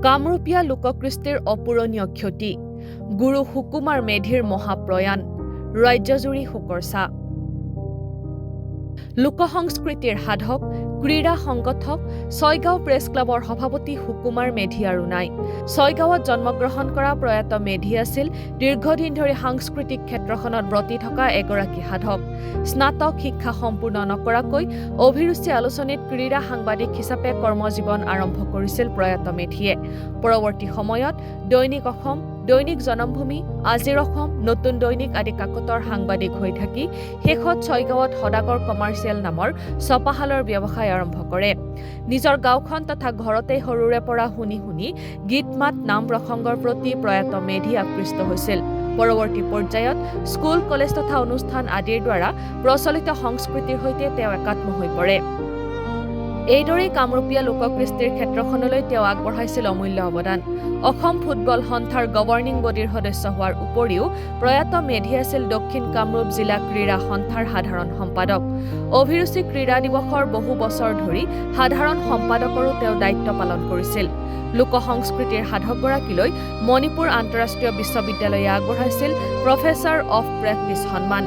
কামৰূপীয়া লোককৃষ্টিৰ অপূৰণীয় ক্ষতি, গুৰু সুকুমাৰ মেধিৰ মহাপ্ৰয়াণ, ৰাজ্যজুৰি শোকৰ ছাঁ। লোকসংস্কৃতিৰ সাধক, ক্ৰীড়া সংগঠক, ছয়গাঁও প্ৰেছ ক্লাবৰ সভাপতি সুকুমাৰ মেধি আৰু নাই। ছয়গাঁৱত জন্মগ্ৰহণ কৰা প্ৰয়াত মেধি আছিল দীৰ্ঘদিন ধৰি সাংস্কৃতিক ক্ষেত্ৰখনত ব্ৰতি থকা এগৰাকী সাধক। স্নাতক শিক্ষা সম্পূৰ্ণ নকৰাকৈ অভিৰুচি আলোচনীত ক্ৰীড়া সাংবাদিক হিচাপে কৰ্মজীৱন আৰম্ভ কৰিছিল প্ৰয়াত মেধিয়ে। পৰৱৰ্তী সময়ত দৈনিক অসম, দৈনিক জনমভূমি, আজিৰ অসম, নতুন দৈনিক আদি কাকতৰ সাংবাদিক হৈ থাকি শেষত ছয়গাঁৱত সদাগৰ কমাৰ্চিয়েল নামৰ ছপাশালৰ ব্যৱসায় আৰম্ভ কৰে। নিজৰ গাঁওখন তথা ঘৰতেই সৰুৰে পৰা শুনি শুনি গীত মাত নাম প্ৰসংগৰ প্ৰতি প্ৰয়াত মেধি আকৃষ্ট হৈছিল। পৰৱৰ্তী পৰ্যায়ত স্কুল, কলেজ তথা অনুষ্ঠান আদিৰ দ্বাৰা প্ৰচলিত সংস্কৃতিৰ সৈতে তেওঁ একাত্ম হৈ পৰে। এইদৰেই কামৰূপীয়া লোককৃষ্টিৰ ক্ষেত্ৰখনলৈ তেওঁ আগবঢ়াইছিল অমূল্য অৱদান। অসম ফুটবল সন্থাৰ গভৰ্ণিং বডিৰ সদস্য হোৱাৰ উপৰিও প্ৰয়াত মেধি আছিল দক্ষিণ কামৰূপ জিলা ক্ৰীড়া সন্থাৰ সাধাৰণ সম্পাদক। অভিৰুচি ক্ৰীড়া দিৱসৰ বহু বছৰ ধৰি সাধাৰণ সম্পাদকৰো তেওঁ দায়িত্ব পালন কৰিছিল। লোকসংস্কৃতিৰ সাধকগৰাকীলৈ মণিপুৰ আন্তঃৰাষ্ট্ৰীয় বিশ্ববিদ্যালয়ে আগবঢ়াইছিল প্ৰফেচাৰ অৱ প্ৰেক্টিছ সন্মান।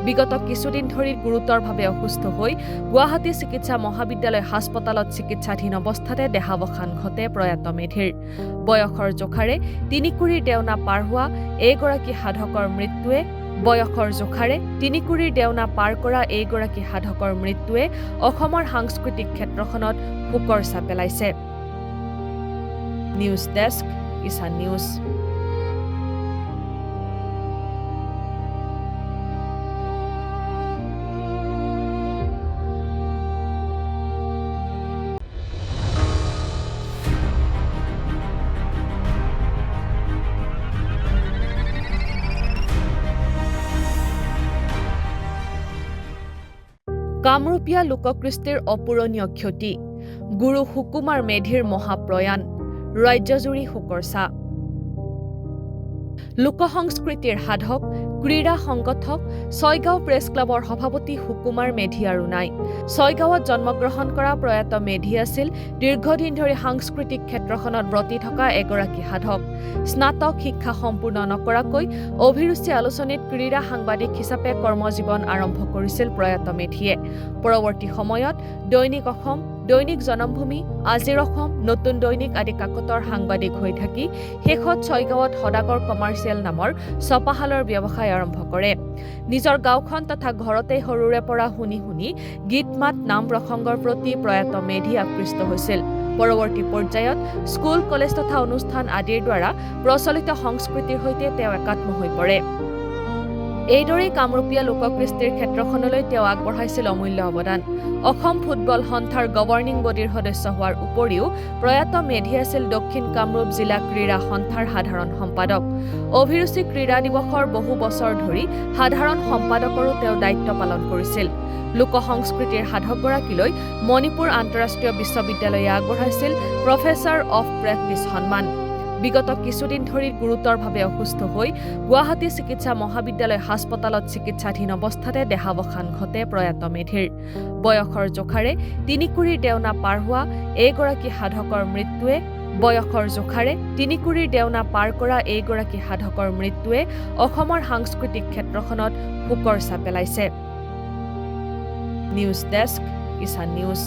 বিগত কিছুদিন ধৰি গুৰুতৰভাৱে অসুস্থ হৈ গুৱাহাটী চিকিৎসা মহাবিদ্যালয় হাস্পতালত চিকিৎসাধীন অৱস্থাতে দেহাৱসান ঘটে প্ৰয়াত মেধিৰ। বয়সৰ জোখাৰে তিনিকুৰিৰ দেওনা পাৰ হোৱা এইগৰাকী সাধকৰ মৃত্যুৱে অসমৰ সাংস্কৃতিক ক্ষেত্ৰখনত শোকৰ ছাঁ পেলাইছে। News desk, Kisan news. কামৰূপীয়া লোককৃষ্টিৰ অপূৰণীয় ক্ষতি, গুৰু সুকুমাৰ মেধিৰ মহাপ্ৰয়াণ, ৰাজ্যজুৰি শোকৰ ছাঁ। লোকসংস্কৃতিৰ সাধক, ক্ৰীড়া সংগঠক, ছয়গাঁও প্ৰেছ ক্লাবৰ সভাপতি সুকুমাৰ মেধি আৰু নাই। ছয়গাঁৱত জন্মগ্ৰহণ কৰা প্ৰয়াত মেধি আছিল দীৰ্ঘদিন ধৰি সাংস্কৃতিক ক্ষেত্ৰখনত ব্ৰতি থকা এগৰাকী সাধক। স্নাতক শিক্ষা সম্পূৰ্ণ নকৰাকৈ অভিৰুচি আলোচনীত ক্ৰীড়া সাংবাদিক হিচাপে কৰ্মজীৱন আৰম্ভ কৰিছিল প্ৰয়াত মেধিয়ে। পৰৱৰ্তী সময়ত দৈনিক অসম, দৈনিক জনমভূমি, আজিৰ অসম, নতুন দৈনিক আদি কাকতৰ সাংবাদিক হৈ থাকি শেষত ছয়গাঁৱত সদাগৰ কমাৰ্চিয়েল নামৰ ছপাশালৰ ব্যৱসায় আৰম্ভ কৰে। নিজৰ গাঁওখন তথা ঘৰতেই সৰুৰে পৰা শুনি শুনি গীত মাত নাম প্ৰসংগৰ প্ৰতি প্ৰয়াত মেধি আকৃষ্ট হৈছিল। পৰৱৰ্তী পৰ্যায়ত স্কুল, কলেজ তথা অনুষ্ঠান আদিৰ দ্বাৰা প্ৰচলিত সংস্কৃতিৰ সৈতে তেওঁ একাত্ম হৈ পৰে। এইদৰেই কামৰূপীয়া লোককৃষ্টিৰ ক্ষেত্ৰখনলৈ তেওঁ আগবঢ়াইছিল অমূল্য অৱদান। অসম ফুটবল সন্থাৰ গভৰ্ণিং বডিৰ সদস্য হোৱাৰ উপৰিও প্ৰয়াত মেধি আছিল দক্ষিণ কামৰূপ জিলা ক্ৰীড়া সন্থাৰ সাধাৰণ সম্পাদক। অভিৰুচি ক্ৰীড়া দিৱসৰ বহু বছৰ ধৰি সাধাৰণ সম্পাদকৰো তেওঁ দায়িত্ব পালন কৰিছিল। লোকসংস্কৃতিৰ সাধকগৰাকীলৈ মণিপুৰ আন্তঃৰাষ্ট্ৰীয় বিশ্ববিদ্যালয়ে আগবঢ়াইছিল প্ৰফেচাৰ অৱ প্ৰেক্টিছ সন্মান। বিগত কিছুদিন ধৰি গুৰুতৰভাৱে অসুস্থ হৈ গুৱাহাটী চিকিৎসা মহাবিদ্যালয় হাস্পতালত চিকিৎসাধীন অৱস্থাতে দেহাৱসান ঘটে প্ৰয়াত মেধিৰ। বয়সৰ জোখাৰে তিনিকুৰিৰ দেওনা পাৰ হোৱা এইগৰাকী সাধকৰ মৃত্যুৱে অসমৰ সাংস্কৃতিক ক্ষেত্ৰখনত শোকৰ ছাঁ পেলাইছে। News desk, Kisan news.